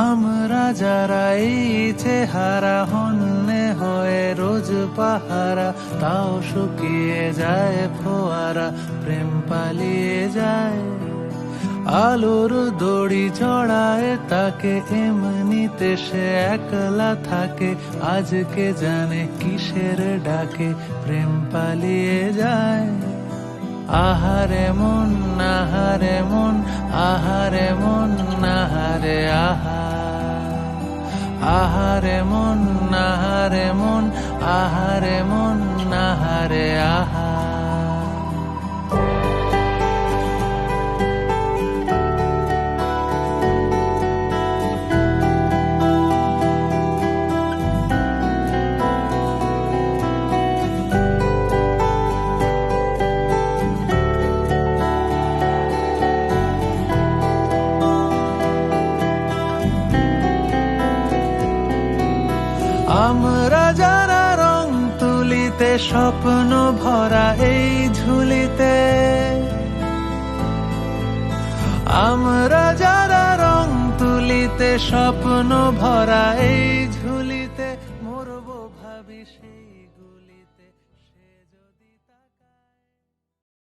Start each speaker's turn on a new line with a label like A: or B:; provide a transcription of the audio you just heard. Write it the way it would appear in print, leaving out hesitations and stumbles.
A: আমরা যারা এই চেহারা হন্যে হয়ে রোজ পাহারা, তাও শুকিয়ে যায় ফোয়ারা, প্রেম পালিয়ে যায়। আলোর দড়ি জড়ায় তাকে, এমনিতে সে একলা থাকে, আজকে জানে কিসের ডাকে প্রেম পালিয়ে যায়। আহারে মন, আহারে মন, আহারে মন, আহারে আহা, আহারে মন, আহারে মন, আহারে মন, আহারে আহা। আমরা যারা রং তুলিতে, স্বপ্ন ভরা এই ঝুলিতে, আমরা যারা রং তুলিতে, স্বপ্ন ভরা এই ঝুলিতে, মরবো ভাবি সেই